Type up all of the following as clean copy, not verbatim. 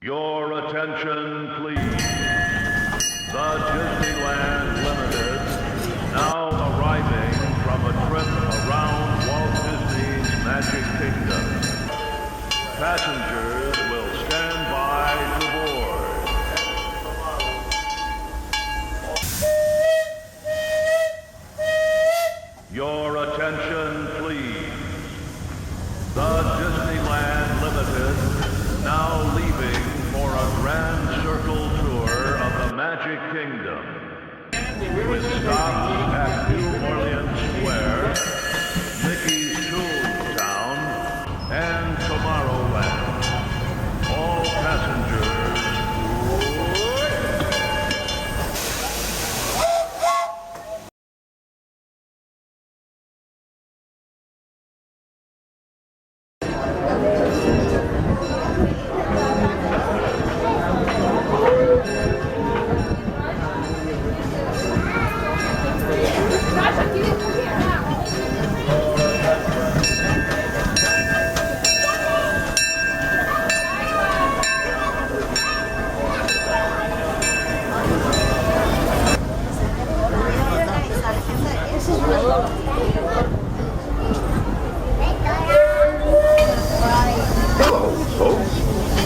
Your attention, please. The Disneyland Limited is now arriving from a trip around Walt Disney's Magic Kingdom. Passengers will stand by to board. Your attention, please. The Disneyland Limited now leaving for a grand circle tour of the Magic Kingdom, with stops at New Orleans Square, Mickey's Toontown, and Tomorrowland. All passengers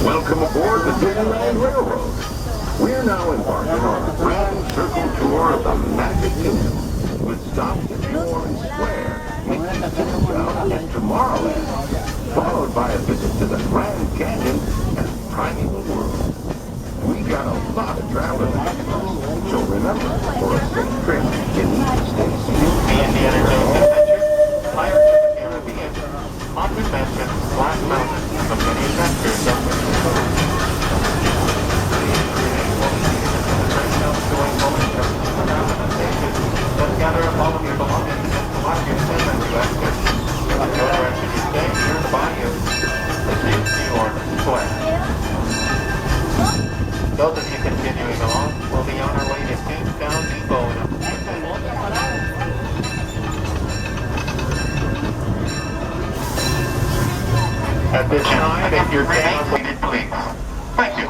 Welcome aboard the Disneyland Railroad. We're now embarking on a grand circle tour of the Magic Kingdom, with stops at New Orleans Square, Mickey's Toontown, and Tomorrowland, followed by a visit to the Grand Canyon and Primeval World. We got a lot of travel ahead of us, so remember, for a safe trip, you need to stay seated. The Indiana Jones Adventure, Pirates of the Caribbean, Haunted Mansion, Black Mountain, the many adventures of the Let's gather up all of your belongings and collect your sentiment to exit. No direction you stay, here's the bayou. This is New Orleans Square. Those of you continuing along will be on our way to Toontown Depot in a At this time, if you're getting seated, please. Thank you.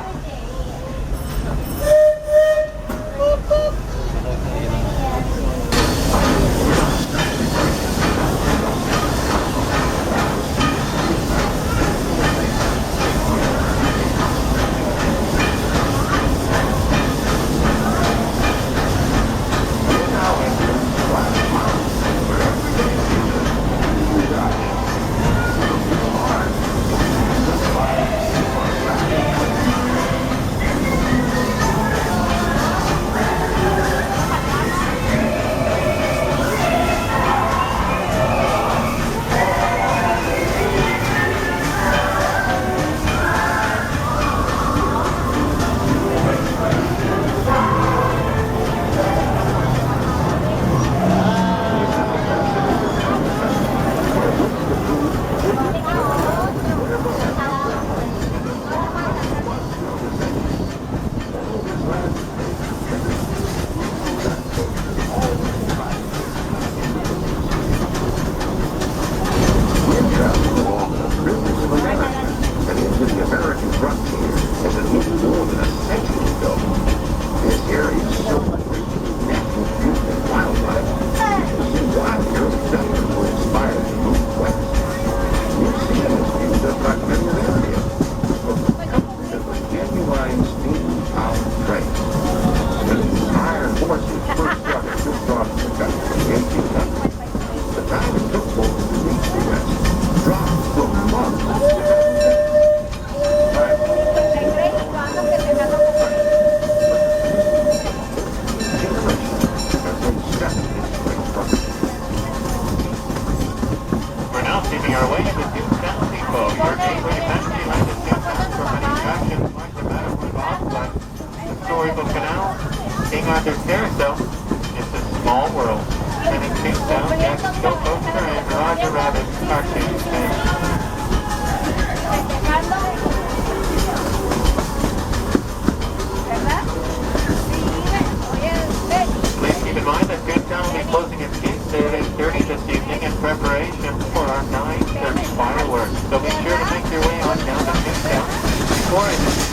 Please keep in mind that Toontown will be closing its gates at 8:30 this evening in preparation for our 9:30 fireworks. So be sure to make your way on down to Toontown before I just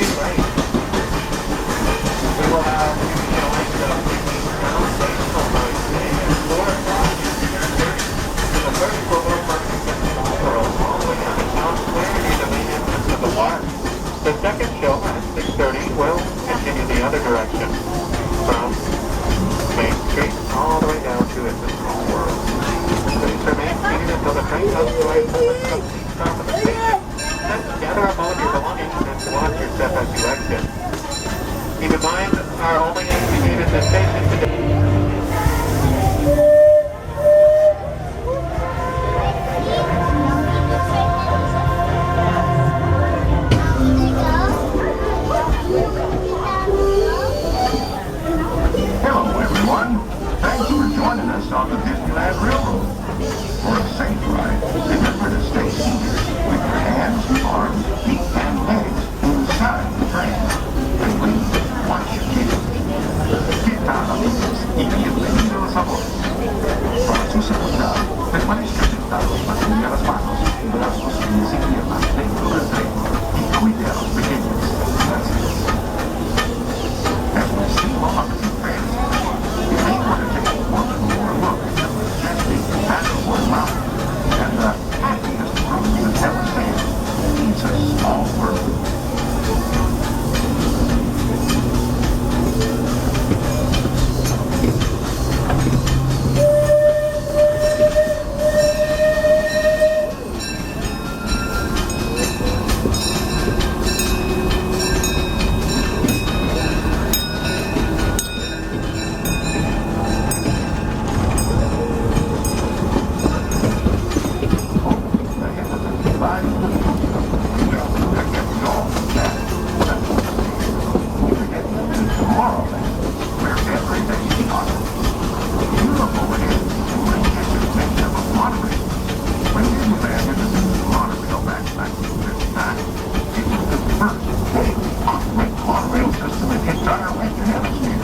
will have two showings of round baseball mode today and 4 o'clock. The first will go from all the way down to Town Square near the main entrance of the park. The second show at 6:30 will continue the other direction from Main Street all the way down to It's a Small World. Please remain seated until the train comes to a complete stop at the station. Then gather up all of your belongings and watch your step as you exit. Keep in mind, our only estimated station today. Hello, everyone. Thanks for joining us on the Disneyland Railroad. For a safe ride, remember to stay seated with your hands, arms, feet, and legs inside the train. And please, watch your kids. Get out of this y bienvenidos a bordo. Para su seguridad, permanezca sentado, mantenga las manos, brazos, pies y piernas dentro del tren y cuide a los pequeños. Gracias. As we steam on to France, you may want to take one more look at the majestic Dinosaurs Mountain and the happiest room you've ever seen. It's a small world. Tomorrowland, where everything is possible. Beautiful ahead, we'll get to the next of a monorail. When Disneyland introduced the monorail back in 1959, it was the first big on-rail monorail system in the entire Western Hemisphere.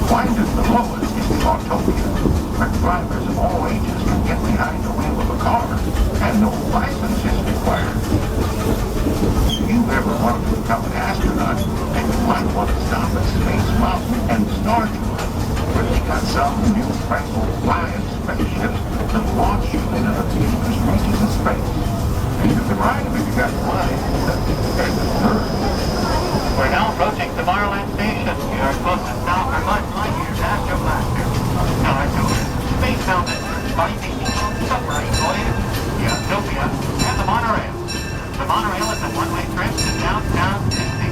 Wind is the lowest is the Autopia, where drivers of all ages can get behind the wheel of a car, and no license is required. If you ever wanted to become an astronaut, then you might want to stop at Space Mountain and snorkel, where they got some new fangled flying spaceships that launch you into the deepest reaches of space. And you can ride them if you got flying. And the third. We're now approaching Tomorrowland Station. Our closest stop are much light years after Blaster. Our tours, Space Mountain, Finding Nemo, Submarine Voyage, the Utopia, and the Monorail. The monorail is a one-way trip to downtown Disney.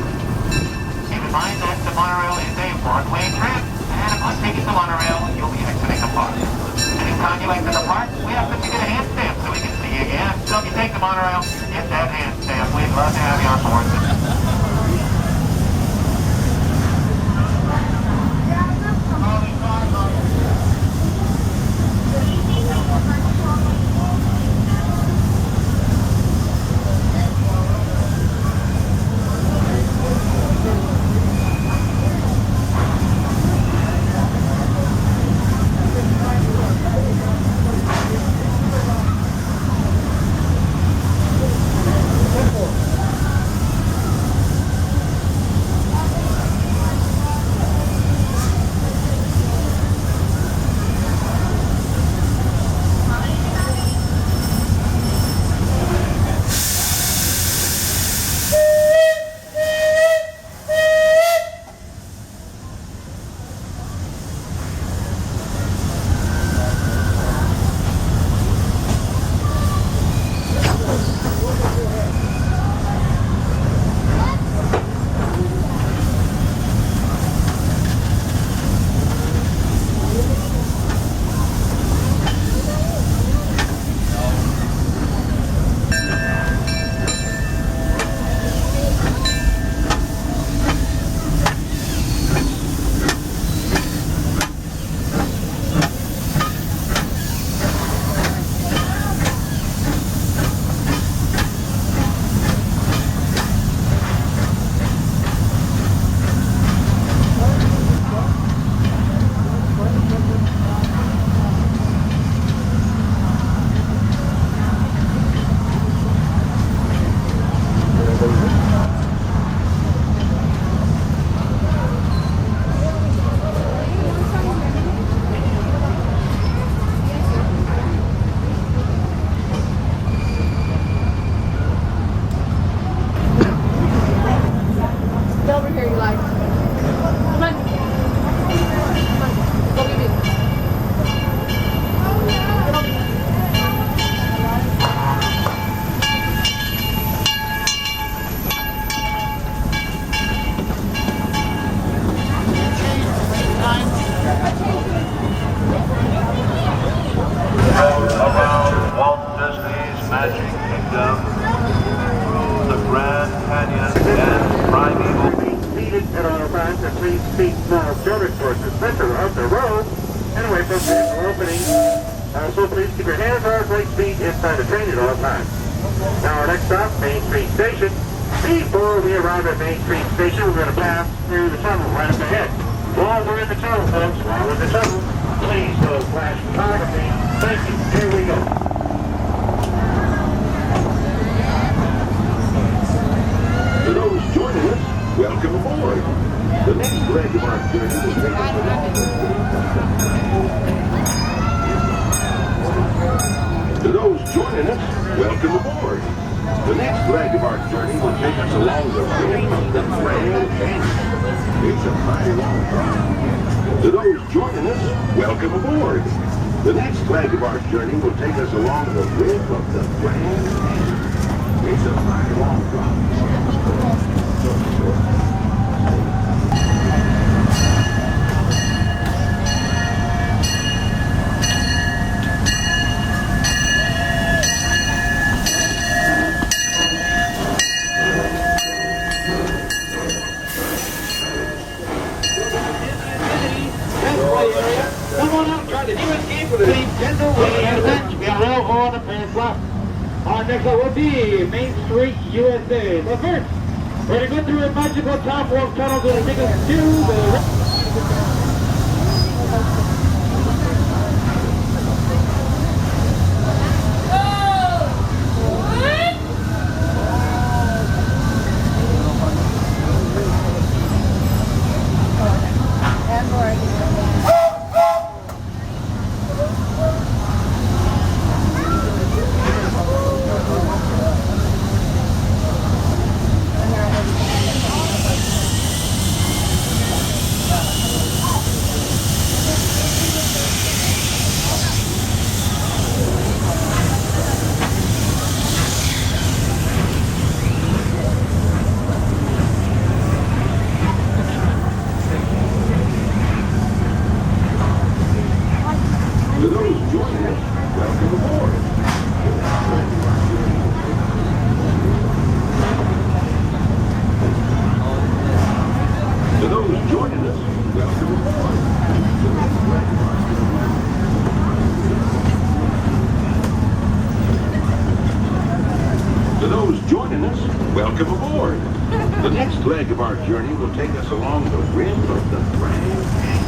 Keep in mind that the monorail is a one-way trip, and upon taking the monorail, you'll be exiting the park. Anytime you exit the park, we ask that you get a hand stamp so we can see you again. So if you take the monorail, get that hand stamp. We'd love to have you on board. at all times, and please keep small children towards the center of the road and away from vehicle openings. Also, please keep your hands, arms, legs, feet inside the train at all times. Now, our next stop, Main Street Station. Before we arrive at Main Street Station, we're going to pass through the tunnel right up ahead. While we're in the tunnel, folks, while we're in the tunnel, please go flash photography. Thank you. Here we go. For those joining us, welcome aboard. The next leg of our journey will take us along. To those joining us, welcome aboard. The next leg of our journey will take us along the rim of the Grand Canyon. It's a mighty long drive. To those joining us, welcome aboard. The next leg of our journey will take us along the rim of the Grand Canyon. It's a mighty long drive. Next up will be Main Street, USA. But first, we're going to go through a magical top rope tunnel that will take us to the... Welcome aboard. The next leg of our journey will take us along the rim of the Grand Canyon.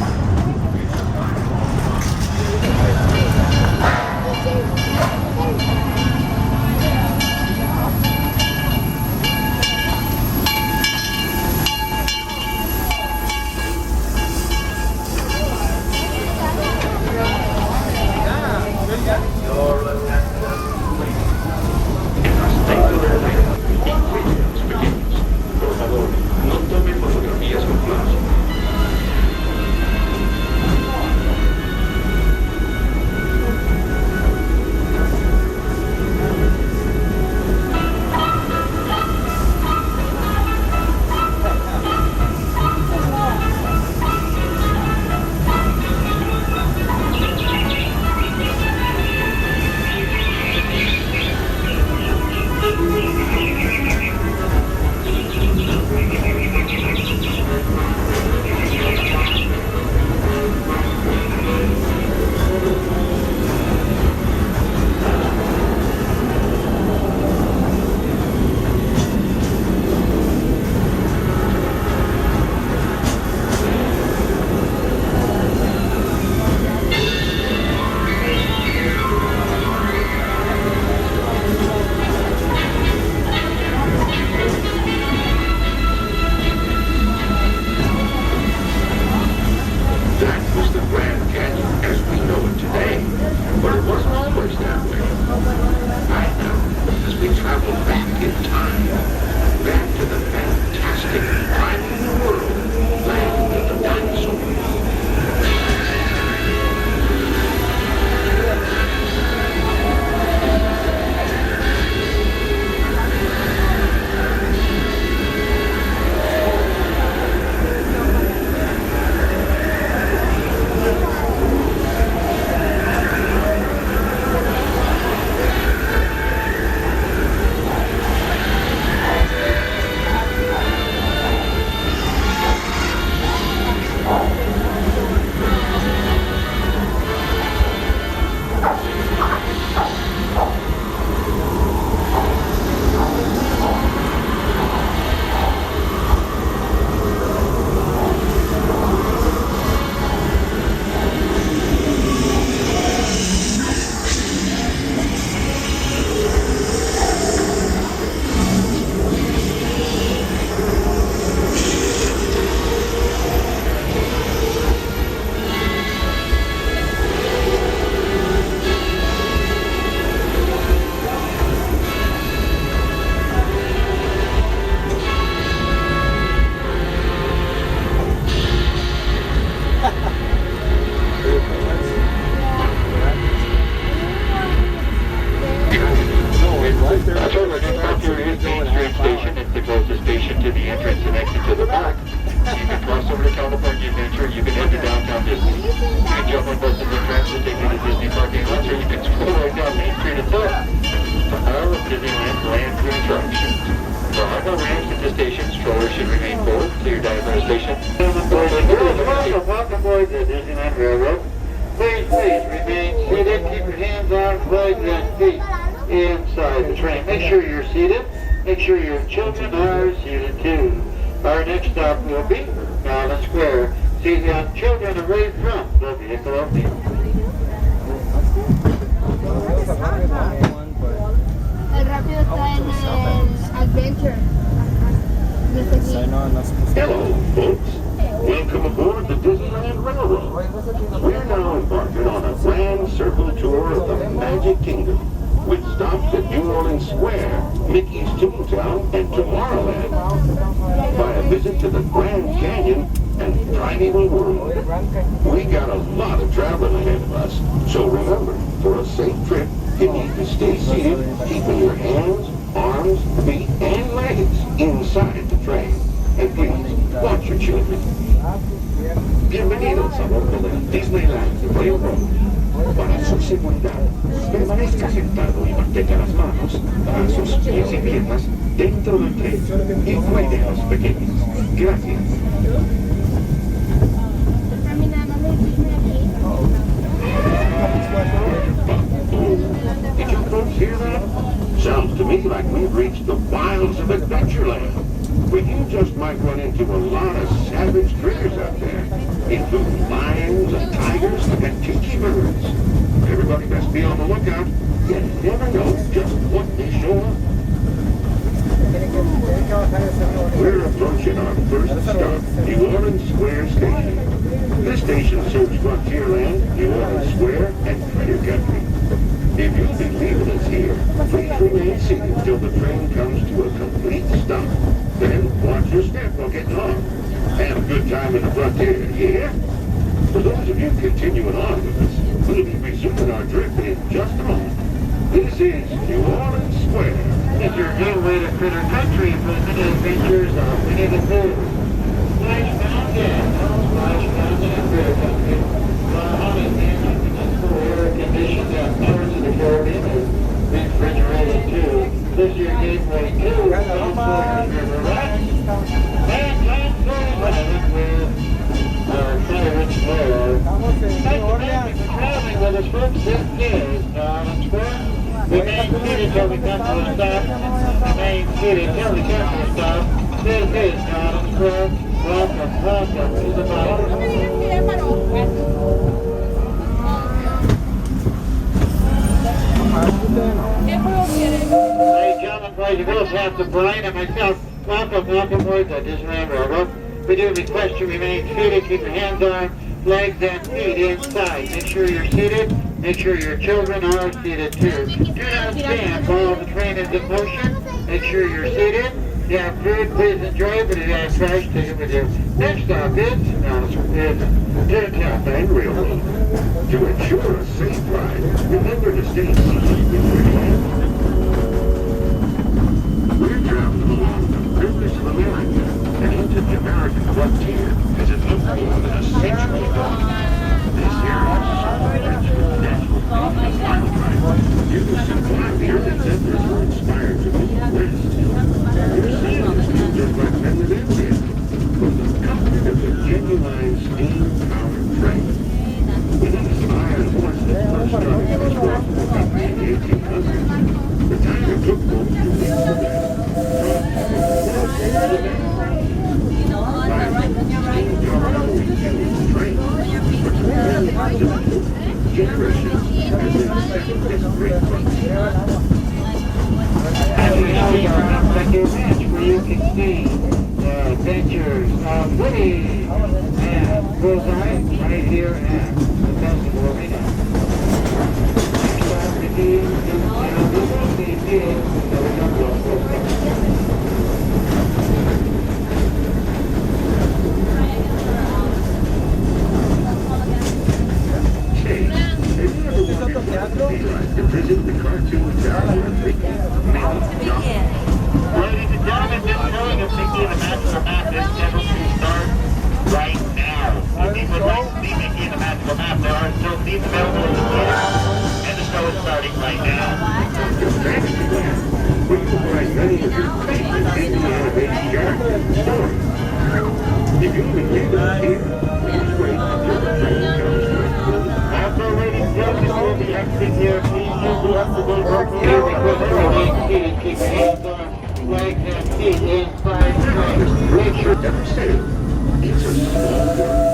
exit to the back. You can cross over to California Adventure. You can head to downtown Disney. You can jump on buses and trams to take you to Disney parking lots, or you can stroll right down Main Street itself to all of Disneyland's land through attractions. For high ramps at the station, strollers should remain forward to your diagonal station. Welcome aboard the Disneyland Railroad. Please remain seated. Keep your hands, arms, legs, and feet inside the train. Make sure you're seated. Make sure your children are seated too. Our next stop will be Island Square. See the children away from the vehicle of the El rápido está en el Adventure. Hello, folks. Welcome aboard the Disneyland Railroad. We're now embarking on a grand circle tour of the Magic Kingdom, with stops at New Orleans Square, Mickey's Toontown, and Tomorrowland, by a visit to the Grand Canyon and Primeval World. We got a lot of traveling ahead of us, so remember, for a safe trip, you need to stay seated, keeping your hands, arms, feet, and legs inside the train. And please, watch your children. Bienvenidos a bordo de Disneyland Railroad. Para su seguridad, permanezca sentado y mantenga las manos, brazos, pies y piernas dentro del tren y cuide a los pequeños. Gracias. Did you folks hear that? Sounds to me like we've reached the wilds of Adventureland. But you just might run into a lot of savage critters out there, including lions and tigers and tiki birds. Everybody best be on the lookout. You never know just what may show up. We're approaching our first stop, New Orleans Square Station. This station serves Frontierland, New Orleans Square, and Critter Country. If you'll be leaving us here, please remain seated till the train comes to a complete stop. Then watch your step while getting on. Have a good time in the Frontier, yeah? For those of you continuing on with us, we'll be resuming our trip in just a moment. This is New Orleans Square. It's your gateway to Critter Country for the many adventures of Winnie the Pooh. Splash Mountain, Splash Mountain and Critter Country. Air conditioned parts of the Caribbean is refrigerated too. This is your gateway to River Rocks. And Island with our favorite square. Thank you for traveling with us, folks. This is Island Square. Remain seated till we come to a stop. Remain seated till we come to a stop. This is Island Square. Welcome to the bike. Ladies and gentlemen, boys and girls, Captain Brian and myself, welcome aboard the Disneyland Railroad. We do request you remain seated, keep your hands, arms, legs, and feet inside. Make sure you're seated. Make sure your children are seated too. Do not stand while the train is in motion. Make sure you're seated. If you have food, please enjoy it, but if you have trash, take it with you. Next stop is Toontown And Railroad. To ensure a safe ride, remember to stay seated with your hands. We're traveling along the rivers of America and into the American frontier as it looked more than a century ago. This area is so rich with natural beauty and wildlife. You can see why the early settlers were inspired to move west. You're seeing this view just like men that live here. From the comfort of a genuine steam-powered train. When these iron horses first started transporting the country in the 1800s, the time it took folks to reach the generations has been accepting this great frontier. As you know, we are an effective match where you can see the adventures of Woody and Bullseye right here at the Festival Arena. Next stop to be in the meeting that we don't go for. Hey, have you ever wondered what it would be like to visit the cartoon town with Mickey, Minnie, Doc? Ladies and gentlemen, just showing us Mickey the Magical Man. Human leaders here. Straight until the train comes through. Also, ladies and gentlemen, we'll be exiting here. Please use the up-to-date local here because everyone is keep your hands on legs and feet inside the train. Make sure to understand. It's a small world.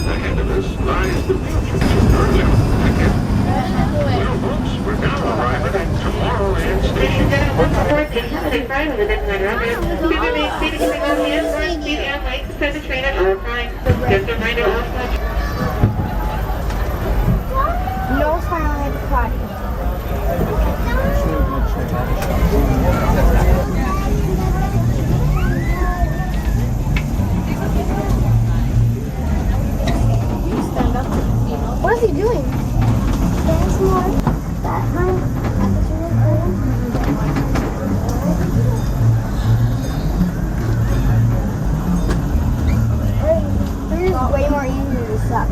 Ahead of us lies the future. Earlier, well, folks, we're now arriving at Tomorrowland Station. Take pride in the Disneyland Railroad. Please remain seated using all hands, arms, feet, and legs to the train at all times. Just a reminder also. No fire at the party. What is he doing? There's more. That one. This is way more easy than this stuff.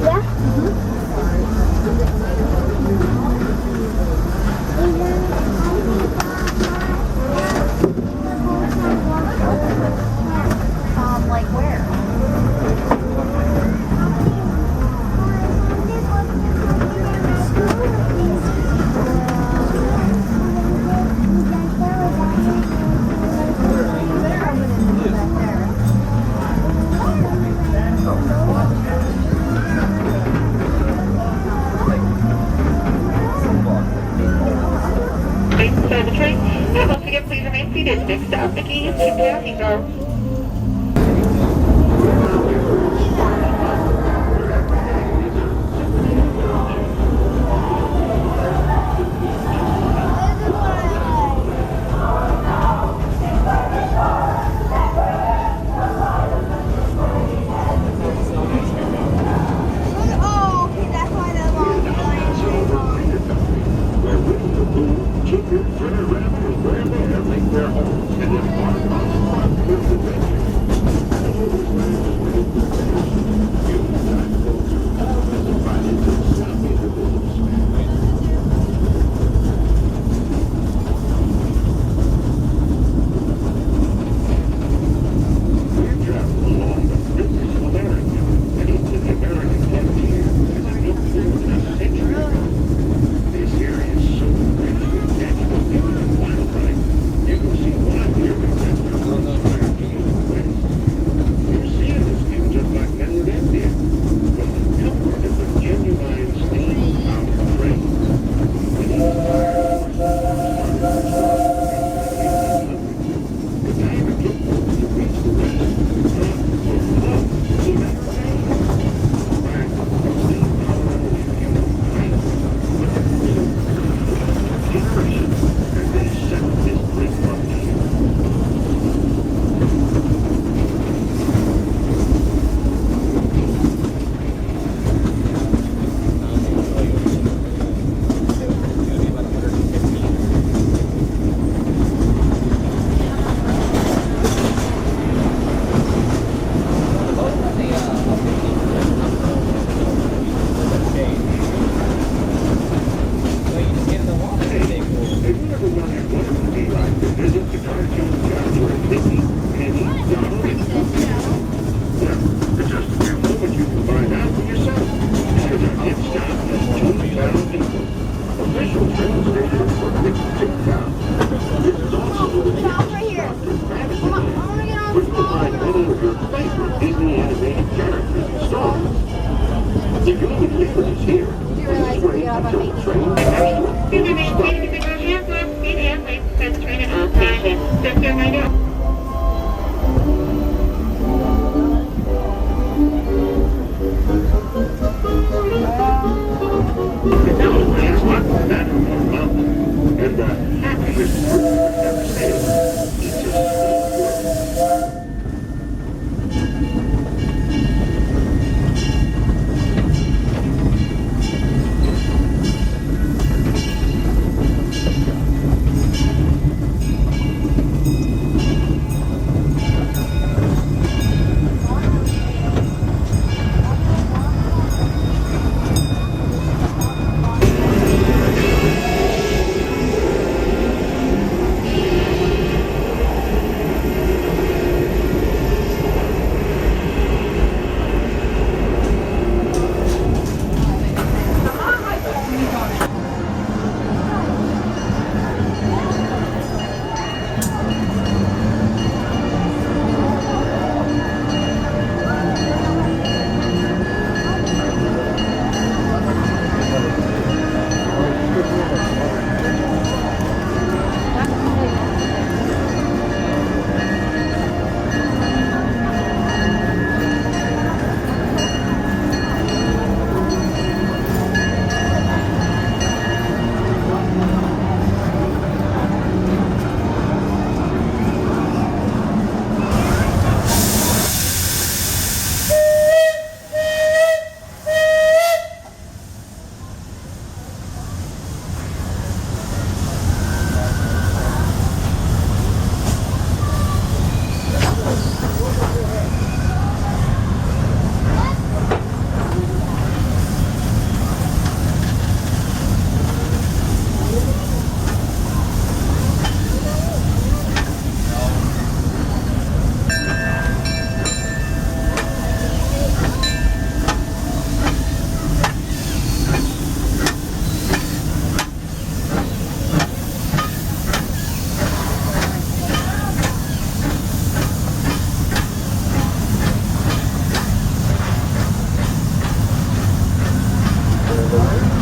Yeah? Like where? So the train, once again, please remain seated. Next stop, the key is to passing door. Oh, okay, that's why the long line is Children turn around and where they make their homes and embark on fun with adventure. We're traveling along the rivers of America, and into the American frontier as it looked forward a century ago. This area is so rich with natural beauty and wildlife. You can see why the architects are inspired to the West. Museum is viewed just like many of them did, from the comfort of the genuine steam-powered train. When he started the time it took folks to reach the West, not for love, so never changed. Right, steam-powered human train. Generations, and they set this great frontier. If you ever wondered what it would be like to visit the cartoon character at Disney and eat Donald, well, in just a few moments you can find out for yourself. Because our next stop is Toontown Depot, official train station for Mickey 2000. This is also the Stop right here. stop in I Madison, want to get on where the you can find phone. many of your favorite Disney animated characters and stories. If you even live is here, you realize this we train got about until the making train Please comes remain through. seated using all hands, arms, feet, and legs to the train at all times. Just a reminder. Now, it's like that on a mountain, and the happiest person I've ever seen. It's a small world. One.